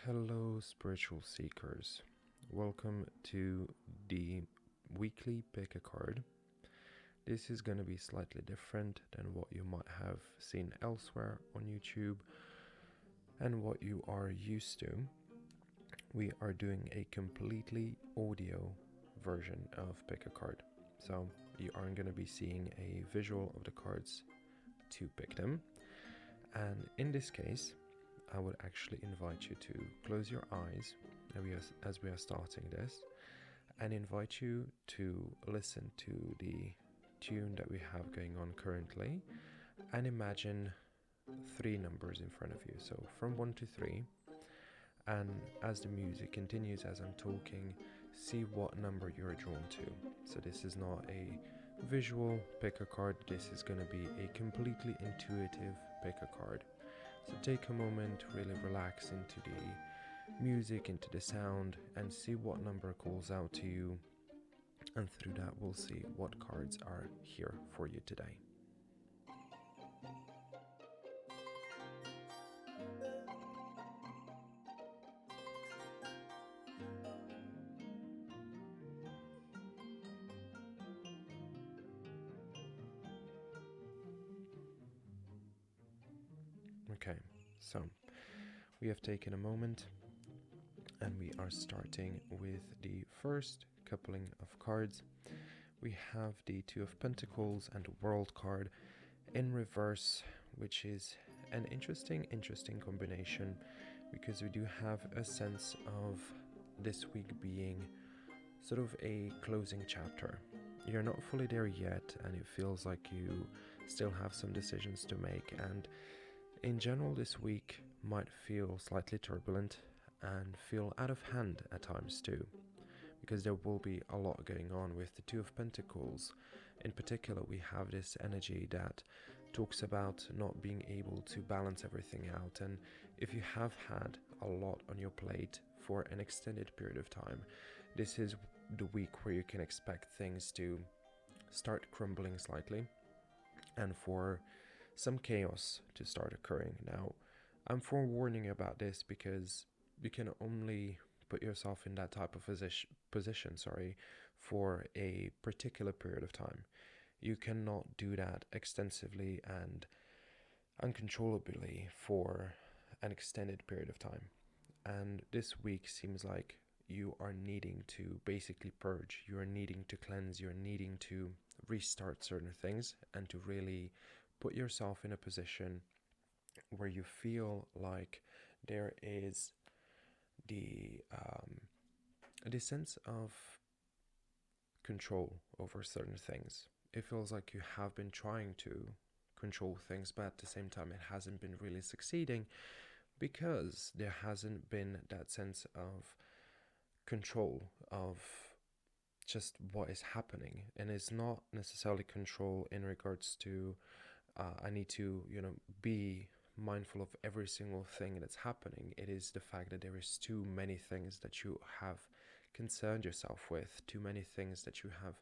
Hello, spiritual seekers. Welcome to the weekly pick a card. This is going to be slightly different than what you might have seen elsewhere on YouTube and what you are used to. We are doing a completely audio version of pick a card. So you aren't going to be seeing a visual of the cards to pick them. And in this case, I would actually invite you to close your eyes as we are starting this, and invite you to listen to the tune that we have going on currently, and imagine 3 numbers in front of you, so from 1 to 3, and as the music continues as I'm talking, see what number you're drawn to. So this is not a visual pick a card, this is going to be a completely intuitive pick a card. So take a moment, really relax into the music, into the sound, and see what number calls out to you. And through that, we'll see what cards are here for you today. Okay, so we have taken a moment and we are starting with the first coupling of cards. We have the Two of Pentacles and World card in reverse, which is an interesting combination, because we do have a sense of this week being sort of a closing chapter. You're not fully there yet, and it feels like you still have some decisions to make, and in general this week might feel slightly turbulent and feel out of hand at times too, because there will be a lot going on with the Two of Pentacles. In particular, we have this energy that talks about not being able to balance everything out, and if you have had a lot on your plate for an extended period of time, this is the week where you can expect things to start crumbling slightly and for some chaos to start occurring. Now, I'm forewarning about this because you can only put yourself in that type of position for a particular period of time. You cannot do that extensively and uncontrollably for an extended period of time. And this week seems like you are needing to basically purge, you are needing to cleanse, you're needing to restart certain things and to really put yourself in a position where you feel like there is the sense of control over certain things. It feels like you have been trying to control things, but at the same time it hasn't been really succeeding, because there hasn't been that sense of control of just what is happening. And it's not necessarily control in regards to I need to be mindful of every single thing that's happening. It is the fact that there is too many things that you have concerned yourself with, too many things that you have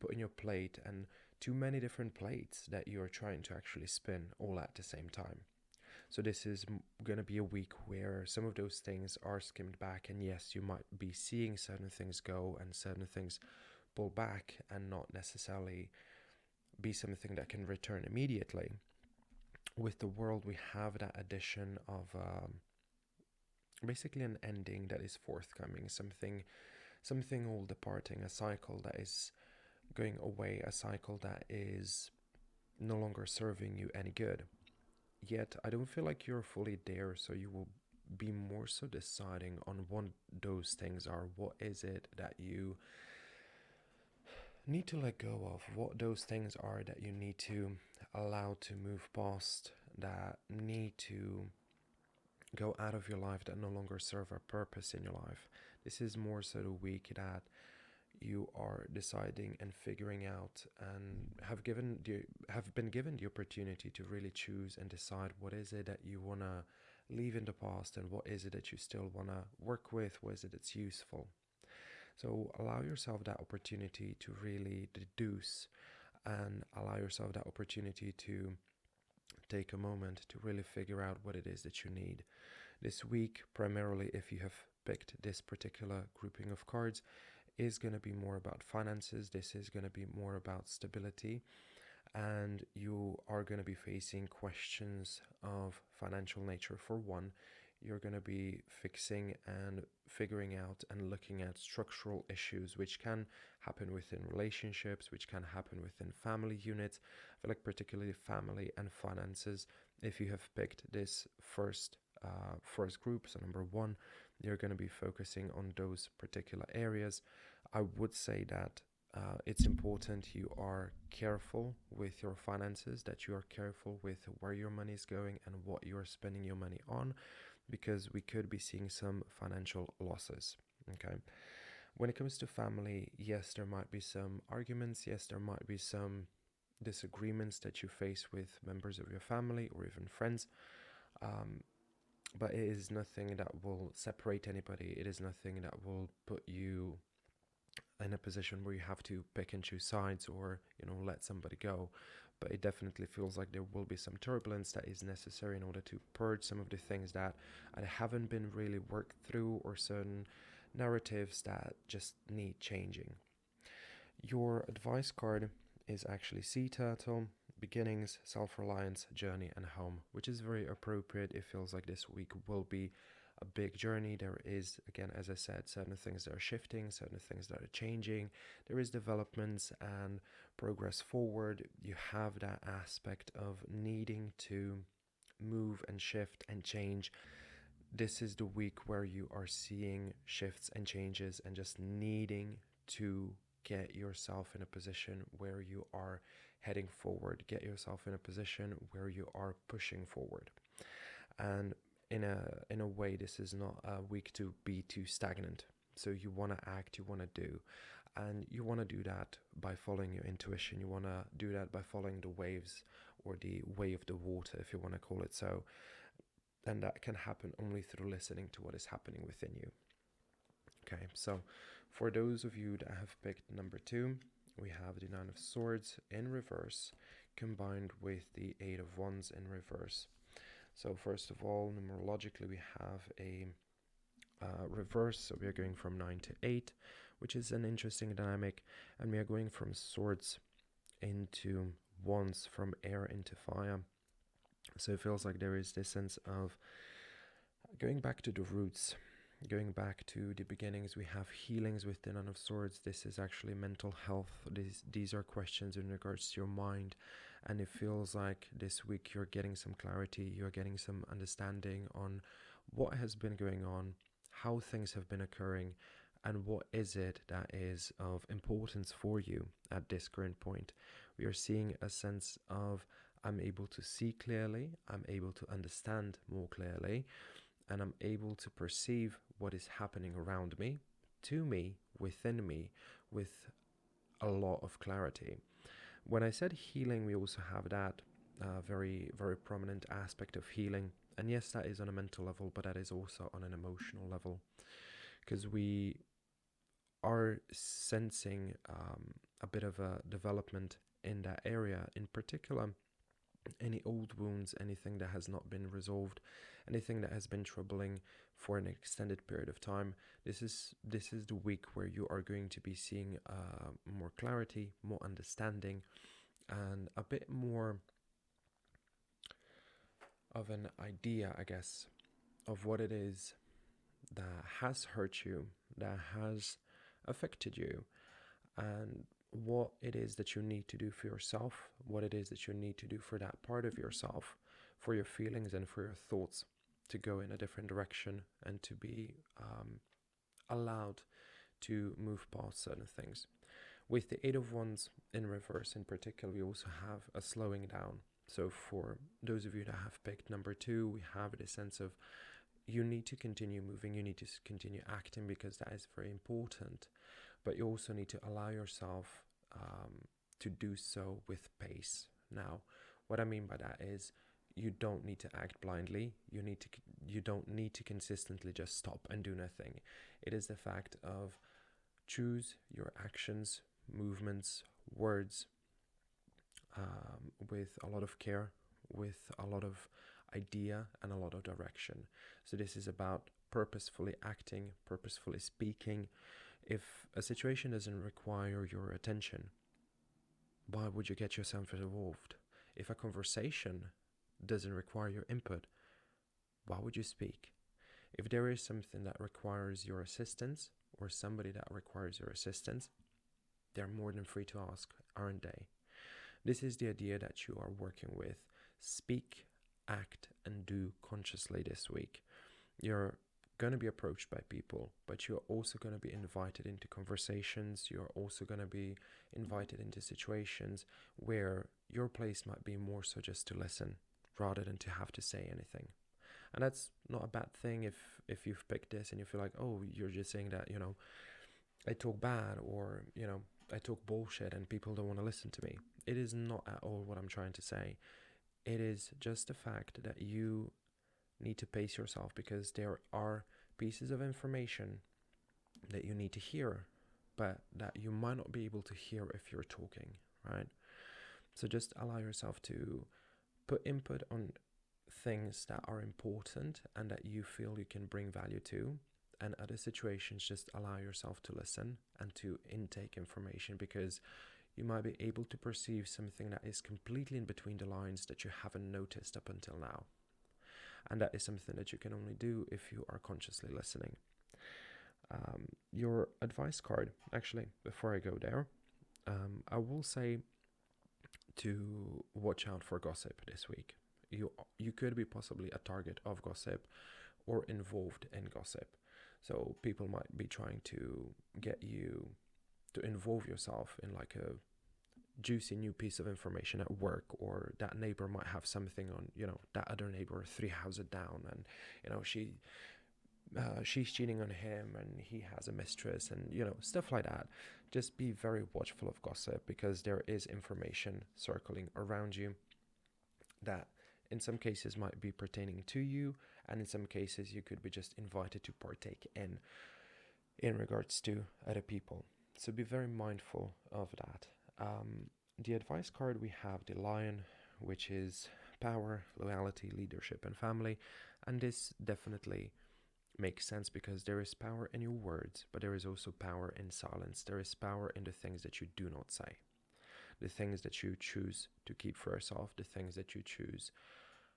put in your plate, and too many different plates that you are trying to actually spin all at the same time. So this is going to be a week where some of those things are skimmed back, and yes, you might be seeing certain things go and certain things pull back and not necessarily be something that can return immediately. With the World, we have that addition of basically an ending that is forthcoming, something all departing, a cycle that is going away, a cycle that is no longer serving you any good. Yet I don't feel like you're fully there, so you will be more so deciding on what those things are. What is it that you need to let go of? What those things are that you need to allow to move past, that need to go out of your life, that no longer serve a purpose in your life. This is more so the week that you are deciding and figuring out, and have been given the opportunity to really choose and decide what is it that you want to leave in the past, and what is it that you still want to work with, what is it that's useful. So allow yourself that opportunity to really deduce, and allow yourself that opportunity to take a moment to really figure out what it is that you need. This week, primarily if you have picked this particular grouping of cards, is going to be more about finances. This is going to be more about stability, and you are going to be facing questions of financial nature. For one, you're going to be fixing and figuring out and looking at structural issues which can happen within relationships, which can happen within family units. I feel like particularly family and finances, if you have picked this first group, so number one, you're going to be focusing on those particular areas. I would say that it's important you are careful with your finances, that you are careful with where your money is going and what you are spending your money on, because we could be seeing some financial losses. Okay. When it comes to family, yes, there might be some arguments. Yes, there might be some disagreements that you face with members of your family or even friends. But it is nothing that will separate anybody. It is nothing that will put you in a position where you have to pick and choose sides or, let somebody go. But it definitely feels like there will be some turbulence that is necessary in order to purge some of the things that haven't been really worked through, or certain narratives that just need changing. Your advice card is actually Sea Turtle, Beginnings, Self-Reliance, Journey and Home, which is very appropriate. It feels like this week will be a big journey. There is, again, as I said, certain things that are shifting, certain things that are changing. There is developments and progress forward. You have that aspect of needing to move and shift and change. This is the week where you are seeing shifts and changes and just needing to get yourself in a position where you are heading forward, get yourself in a position where you are pushing forward. And in a way, this is not a week to be too stagnant. So you want to act, you want to do, and you want to do that by following your intuition. You want to do that by following the waves, or the way of the water, if you want to call it so. And that can happen only through listening to what is happening within you. Okay, so for those of you that have picked number 2, we have the Nine of Swords in reverse combined with the Eight of Wands in reverse. So first of all, numerologically, we have a reverse, so we are going from 9 to 8, which is an interesting dynamic, and we are going from swords into wands, from air into fire. So it feels like there is this sense of going back to the roots, going back to the beginnings. We have healings with the Nine of Swords. This is actually mental health. These are questions in regards to your mind, and it feels like this week you're getting some clarity, you're getting some understanding on what has been going on, how things have been occurring, and what is it that is of importance for you at this current point. We are seeing a sense of, I'm able to see clearly, I'm able to understand more clearly, and I'm able to perceive what is happening around me, to me, within me, with a lot of clarity. When I said healing, we also have that very, very prominent aspect of healing. And yes, that is on a mental level, but that is also on an emotional level, because we are sensing a bit of a development in that area. In particular, any old wounds, anything that has not been resolved, anything that has been troubling for an extended period of time. This is the week where you are going to be seeing more clarity, more understanding, and a bit more of an idea, I guess, of what it is that has hurt you, that has affected you, and what it is that you need to do for yourself, what it is that you need to do for that part of yourself, for your feelings and for your thoughts to go in a different direction, and to be allowed to move past certain things. With the Eight of Wands in reverse in particular, we also have a slowing down. So for those of you that have picked number 2, we have this sense of, you need to continue moving, you need to continue acting, because that is very important. But you also need to allow yourself to do so with pace. Now, what I mean by that is, you don't need to act blindly. You don't need to consistently just stop and do nothing. It is the fact of, choose your actions, movements, words with a lot of care, with a lot of idea and a lot of direction. So this is about purposefully acting, purposefully speaking. If a situation doesn't require your attention, why would you get yourself involved? If a conversation doesn't require your input, why would you speak? If there is something that requires your assistance, or somebody that requires your assistance, they're more than free to ask, aren't they? This is the idea that you are working with. Speak, act, and do consciously this week. You're going to be approached by people, but you're also going to be invited into conversations. You're also going to be invited into situations where your place might be more so just to listen rather than to have to say anything. And that's not a bad thing if you've picked this and you feel like, oh, you're just saying that, I talk bad, or, I talk bullshit and people don't want to listen to me. It is not at all what I'm trying to say. It is just the fact that you need to pace yourself, because there are pieces of information that you need to hear, but that you might not be able to hear if you're talking, right? So just allow yourself to put input on things that are important and that you feel you can bring value to. And other situations, just allow yourself to listen and to intake information, because you might be able to perceive something that is completely in between the lines that you haven't noticed up until now. And that is something that you can only do if you are consciously listening. Your advice card, actually, before I go there, I will say to watch out for gossip this week. You could be possibly a target of gossip or involved in gossip. So people might be trying to get you to involve yourself in like a juicy new piece of information at work, or that neighbor might have something on, that other neighbor 3 houses down, and she's cheating on him and he has a mistress, and stuff like that. Just be very watchful of gossip, because there is information circling around you that in some cases might be pertaining to you, and in some cases you could be just invited to partake in regards to other people. So be very mindful of that. The advice card, we have the Lion, which is power, loyalty, leadership, and family. And this definitely makes sense, because there is power in your words, but there is also power in silence. There is power in the things that you do not say, the things that you choose to keep for yourself, the things that you choose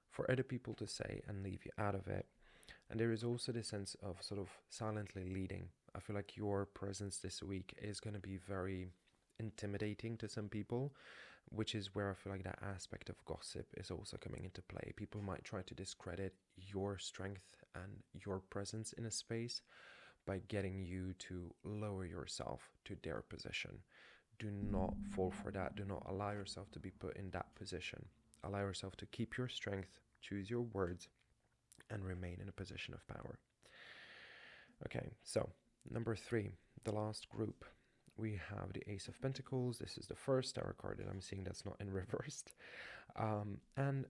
for other people to say and leave you out of it. And there is also the sense of sort of silently leading. I feel like your presence this week is going to be very intimidating to some people, which is where I feel like that aspect of gossip is also coming into play. People might try to discredit your strength and your presence in a space by getting you to lower yourself to their position. Do not fall for that. Do not allow yourself to be put in that position. Allow yourself to keep your strength, choose your words, and remain in a position of power. Okay, so number 3, the last group. We have the Ace of Pentacles. This is the first tarot card that I'm seeing that's not in reversed. And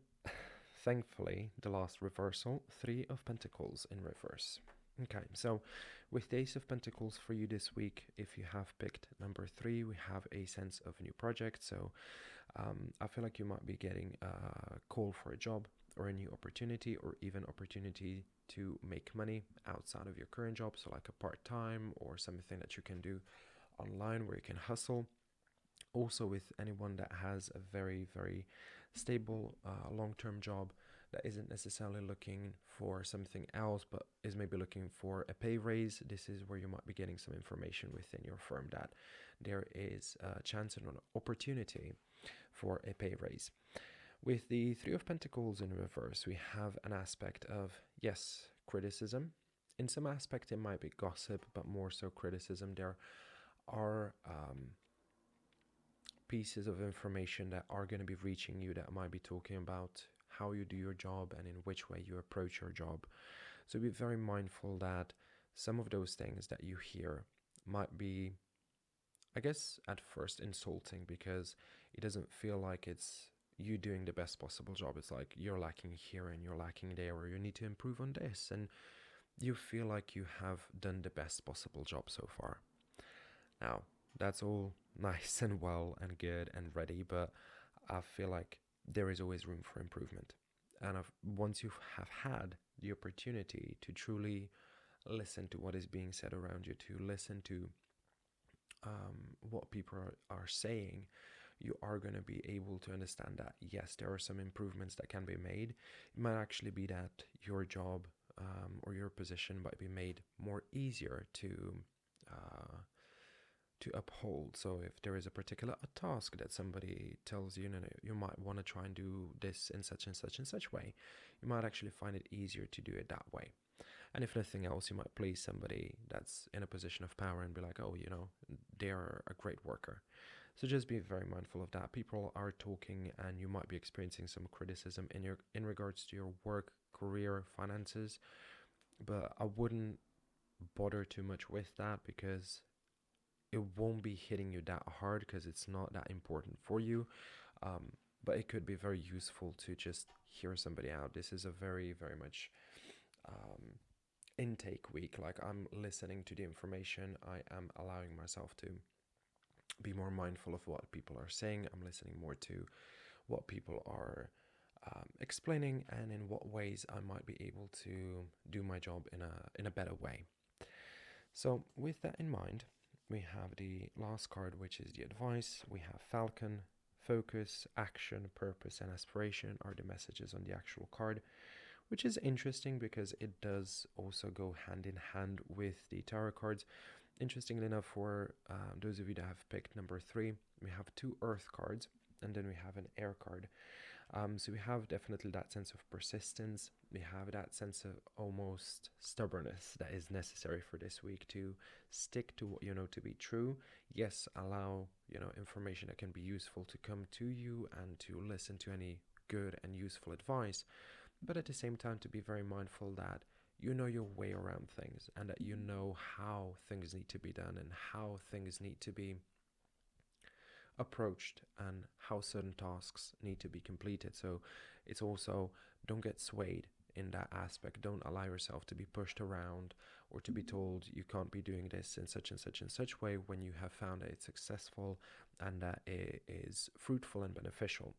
thankfully, the last reversal, 3 of Pentacles in reverse. Okay, so with the Ace of Pentacles for you this week, if you have picked number 3, we have a sense of a new project. So I feel like you might be getting a call for a job or a new opportunity, or even opportunity to make money outside of your current job. So like a part-time or something that you can do online where you can hustle. Also with anyone that has a very, very stable long-term job that isn't necessarily looking for something else, but is maybe looking for a pay raise, this is where you might be getting some information within your firm that there is a chance and an opportunity for a pay raise. With the 3 of Pentacles in reverse, we have an aspect of, yes, criticism. In some aspect it might be gossip, but more so criticism. There are pieces of information that are going to be reaching you that might be talking about how you do your job and in which way you approach your job. So be very mindful that some of those things that you hear might be, I guess, at first insulting, because it doesn't feel like it's you doing the best possible job. It's like you're lacking here and you're lacking there, or you need to improve on this, and you feel like you have done the best possible job so far. Now, that's all nice and well and good and ready, but I feel like there is always room for improvement. And once you have had the opportunity to truly listen to what is being said around you, to listen to what people are saying, you are going to be able to understand that yes, there are some improvements that can be made. It might actually be that your job or your position might be made more easier uh, to uphold. So if there is a particular task that somebody tells you, you might want to try and do this in such and such and such way, you might actually find it easier to do it that way. And if nothing else, you might please somebody that's in a position of power and be like, oh, they're a great worker. So just be very mindful of that. People are talking, and you might be experiencing some criticism in regards to your work, career, finances. But I wouldn't bother too much with that, because it won't be hitting you that hard, because it's not that important for you. Um, but it could be very useful to just hear somebody out. This is a very, very much intake week. Like, I'm listening to the information. I am allowing myself to be more mindful of what people are saying. I'm listening more to what people are explaining, and in what ways I might be able to do my job in a better way. So with that in mind, we have the last card, which is the advice. We have Falcon. Focus, action, purpose, and aspiration are the messages on the actual card, which is interesting because it does also go hand in hand with the tarot cards. Interestingly enough, for those of you that have picked number 3, we have 2 earth cards, and then we have an air card. So we have definitely that sense of persistence. We have that sense of almost stubbornness that is necessary for this week, to stick to what you know to be true. Yes, allow information that can be useful to come to you, and to listen to any good and useful advice, but at the same time to be very mindful that you know your way around things, and that you know how things need to be done, and how things need to be approached, and how certain tasks need to be completed. So it's also, don't get swayed in that aspect. Don't allow yourself to be pushed around, or to be told you can't be doing this in such and such and such way, when you have found that it's successful and that it is fruitful and beneficial.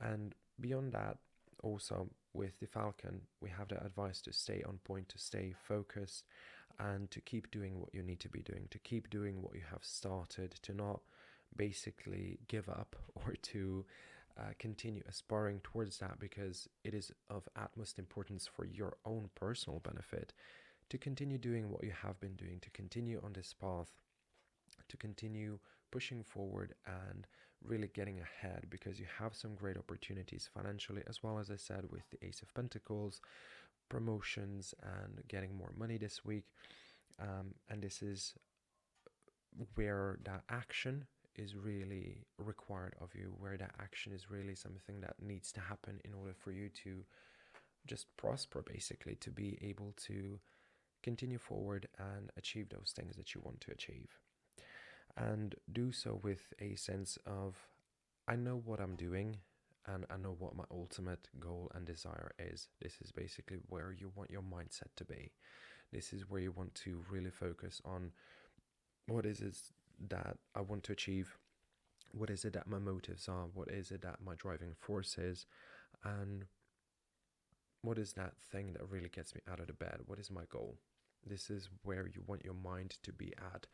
And beyond that, also with the Falcon, we have the advice to stay on point, to stay focused, and to keep doing what you need to be doing, to keep doing what you have started, to not basically give up, or to continue aspiring towards that, because it is of utmost importance for your own personal benefit to continue doing what you have been doing, to continue on this path, to continue pushing forward and really getting ahead, because you have some great opportunities financially, as well as I said, with the Ace of Pentacles, promotions, and getting more money this week. And this is where that action is really required of you, where that action is really something that needs to happen in order for you to just prosper, basically, to be able to continue forward and achieve those things that you want to achieve. And do so with a sense of, I know what I'm doing, and I know what my ultimate goal and desire is. This is basically where you want your mindset to be. This is where you want to really focus on, what is it that I want to achieve? What is it that my motives are? What is it that my driving force is? And what is that thing that really gets me out of the bed? What is my goal? This is where you want your mind to be at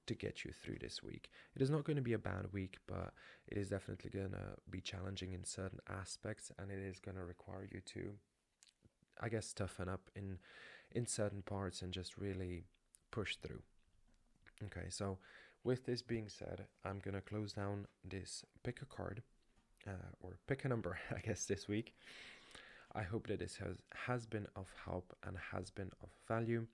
to get you through this week. It is not going to be a bad week, but it is definitely going to be challenging in certain aspects, and it is going to require you to, I guess, toughen up in certain parts and just really push through. Okay, so with this being said, I'm going to close down this pick a card, or pick a number, I guess, this week. I hope that this has been of help and has been of value.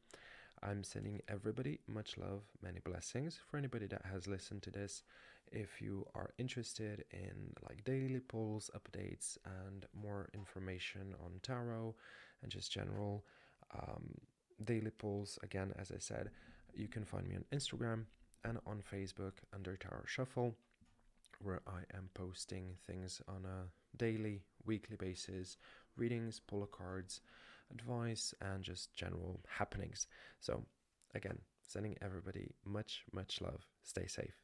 I'm sending everybody much love, many blessings. For anybody that has listened to this, if you are interested in like daily polls, updates, and more information on tarot and just general daily polls, again, as I said, you can find me on Instagram and on Facebook under Tarot Shuffle, where I am posting things on a daily, weekly basis, readings, pull cards, advice, and just general happenings. So, again, sending everybody much, much love. Stay safe.